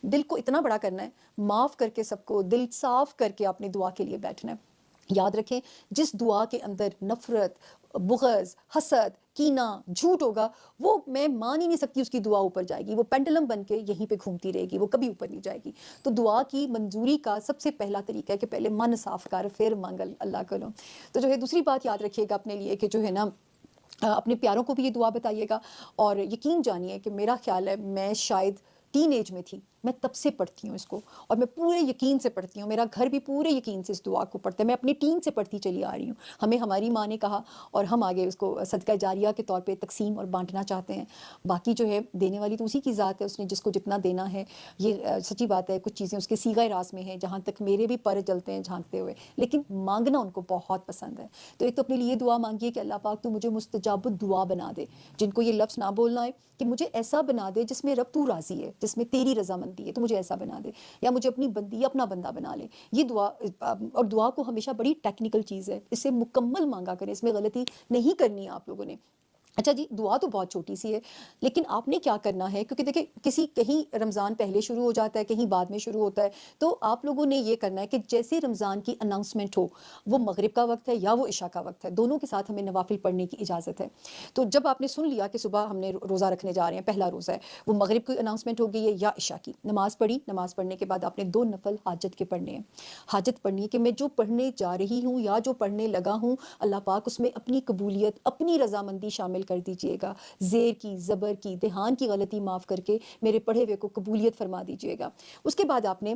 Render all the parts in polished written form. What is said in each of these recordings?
دل کو اتنا بڑا کرنا ہے، معاف کر کے سب کو، دل صاف کر کے اپنی دعا کے لیے بیٹھنا ہے۔ یاد رکھیں جس دعا کے اندر نفرت، بغض، حسد، کینہ، جھوٹ ہوگا، وہ میں مان ہی نہیں سکتی اس کی دعا اوپر جائے گی، وہ پینڈلم بن کے یہیں پہ گھومتی رہے گی، وہ کبھی اوپر نہیں جائے گی۔ تو دعا کی منظوری کا سب سے پہلا طریقہ ہے کہ پہلے من صاف کر پھر مانگ اللہ کرو۔ تو جو ہے دوسری بات یاد رکھیے گا اپنے لیے کہ جو ہے نا اپنے پیاروں کو بھی یہ دعا بتائیے گا، اور یقین جانیے کہ میرا خیال ہے میں شاید ٹین ایج میں تھی، میں تب سے پڑھتی ہوں اس کو، اور میں پورے یقین سے پڑھتی ہوں، میرا گھر بھی پورے یقین سے اس دعا کو پڑھتا ہے، میں اپنی ٹین سے پڑھتی چلی آ رہی ہوں، ہمیں ہماری ماں نے کہا اور ہم آگے اس کو صدقہ جاریہ کے طور پہ تقسیم اور بانٹنا چاہتے ہیں۔ باقی جو ہے دینے والی تو اسی کی ذات ہے، اس نے جس کو جتنا دینا ہے، یہ سچی بات ہے، کچھ چیزیں اس کے صیغہ راز میں ہیں جہاں تک میرے بھی پر جلتے ہیں جھانکتے ہوئے، لیکن مانگنا ان کو بہت پسند ہے۔ تو ایک تو اپنے لیے دعا مانگیے کہ اللہ پاک تو مجھے مستجاب الدعا بنا دے، جن کو یہ لفظ نہ بولنا ہے کہ مجھے ایسا بنا دے جس میں رب تو راضی ہے، جس میں تیری رضامندی ہے، تو مجھے ایسا بنا دے، یا مجھے اپنی بندی یا اپنا بندہ بنا لے۔ یہ دعا، اور دعا کو ہمیشہ بڑی ٹیکنیکل چیز ہے، اسے مکمل مانگا کریں، اس میں غلطی نہیں کرنی ہے آپ لوگوں نے۔ اچھا جی، دعا تو بہت چھوٹی سی ہے، لیکن آپ نے کیا کرنا ہے، کیونکہ دیکھیں کہیں رمضان پہلے شروع ہو جاتا ہے، کہیں بعد میں شروع ہوتا ہے، تو آپ لوگوں نے یہ کرنا ہے کہ جیسے رمضان کی اناؤنسمنٹ ہو، وہ مغرب کا وقت ہے یا وہ عشاء کا وقت ہے، دونوں کے ساتھ ہمیں نوافل پڑھنے کی اجازت ہے۔ تو جب آپ نے سن لیا کہ صبح ہم نے روزہ رکھنے جا رہے ہیں، پہلا روزہ ہے، وہ مغرب کی اناؤنسمنٹ ہو گئی ہے یا عشاء کی، نماز پڑھی، نماز پڑھنے کے بعد آپ نے 2 نفل حاجت کے پڑھنے ہیں۔ حاجت پڑھنی ہے کہ میں جو پڑھنے جا رہی ہوں یا جو پڑھنے لگا ہوں، اللہ پاک اس میں اپنی قبولیت، اپنی رضامندی شامل کر دیجئے گا، زیر کی، زبر کی، دہان کی غلطی معاف کر کے میرے پڑھے ہوئے کو قبولیت فرما دیجئے گا۔ اس کے بعد آپ نے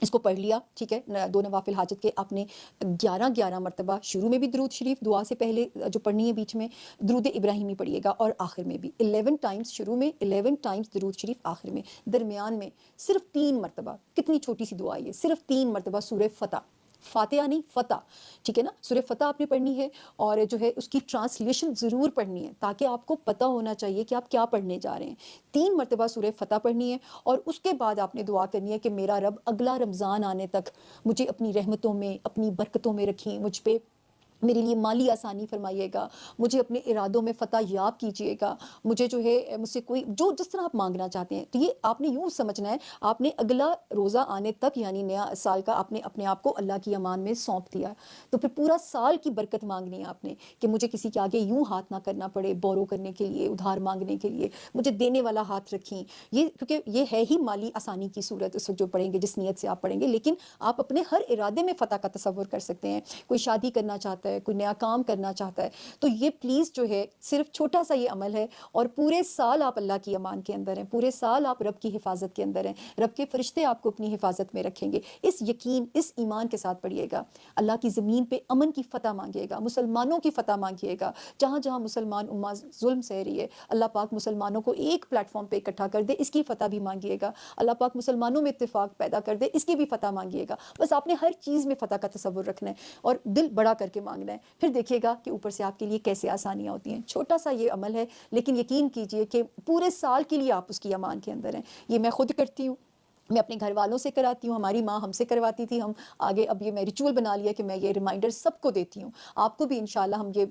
اس کو پڑھ لیا، ٹھیک ہے، 2 نوافل حاجت کے آپ نے 11 مرتبہ شروع میں بھی درود شریف دعا سے پہلے جو پڑھنی ہے، بیچ میں درود ابراہیمی پڑھیے گا، اور آخر میں بھی 11 ٹائمز شروع میں، 11 ٹائمز درود شریف آخر میں، درمیان میں صرف 3 مرتبہ، کتنی چھوٹی سی دعا ہے، صرف 3 مرتبہ سورہ فتح، فاتحہ نہیں فتح، ٹھیک ہے نا، سورہ فتح آپ نے پڑھنی ہے، اور جو ہے اس کی ٹرانسلیشن ضرور پڑھنی ہے تاکہ آپ کو پتہ ہونا چاہیے کہ آپ کیا پڑھنے جا رہے ہیں۔ 3 مرتبہ سورہ فتح پڑھنی ہے، اور اس کے بعد آپ نے دعا کرنی ہے کہ میرا رب اگلا رمضان آنے تک مجھے اپنی رحمتوں میں، اپنی برکتوں میں رکھیں، مجھ پہ میرے لیے مالی آسانی فرمائیے گا، مجھے اپنے ارادوں میں فتح یاب کیجیے گا، مجھے جو ہے مجھ سے کوئی جو جس طرح آپ مانگنا چاہتے ہیں۔ تو یہ آپ نے یوں سمجھنا ہے، آپ نے اگلا روزہ آنے تک یعنی نیا سال کا آپ نے اپنے آپ کو اللہ کی امان میں سونپ دیا، تو پھر پورا سال کی برکت مانگنی ہے آپ نے کہ مجھے کسی کے آگے یوں ہاتھ نہ کرنا پڑے، بورو کرنے کے لیے، ادھار مانگنے کے لیے، مجھے دینے والا ہاتھ رکھیں۔ یہ کیونکہ یہ ہے ہی مالی آسانی کی صورت اس وقت جو پڑھیں گے، جس نیت سے آپ پڑھیں گے، لیکن آپ اپنے ہر ارادے میں فتح کا تصور کر سکتے ہیں۔ کوئی شادی کرنا چاہتا ہے، کوئی نیا کام کرنا چاہتا ہے، تو یہ پلیز جو ہے صرف چھوٹا سا یہ عمل ہے، اور پورے سال آپ اللہ کی امان کے اندر ہیں، پورے سال آپ رب کی حفاظت کے اندر ہیں، رب کے فرشتے آپ کو اپنی حفاظت میں رکھیں گے۔ اس یقین، اس ایمان کے ساتھ پڑھیے گا، اللہ کی زمین پہ امن کی فتح مانگیے گا، مسلمانوں کی فتح مانگیے گا، جہاں جہاں مسلمان امہ ظلم سہ رہی ہے، اللہ پاک مسلمانوں کو ایک پلیٹ فارم پہ اکٹھا کر دے، اس کی فتح بھی مانگیے گا، اللہ پاک مسلمانوں میں اتفاق پیدا کر دے، اس کی بھی فتح مانگیے گا۔ بس آپ نے ہر چیز میں فتح کا تصور رکھنا ہے اور دل بڑا کر کے مانگنا ہے، پھر دیکھیے گا کہ اوپر سے آپ کے لیے کیسے آسانیاں ہوتی ہیں۔ چھوٹا سا یہ عمل ہے، لیکن یقین کیجئے کہ پورے سال کے لیے آپ اس کی امان کے اندر ہیں۔ یہ میں خود کرتی ہوں، میں اپنے گھر والوں سے کراتی ہوں، ہماری ماں ہم سے کرواتی تھی، ہم آگے اب یہ میں ریچول بنا لیا کہ میں یہ ریمائنڈر سب کو دیتی ہوں، آپ کو بھی انشاءاللہ ہم یہ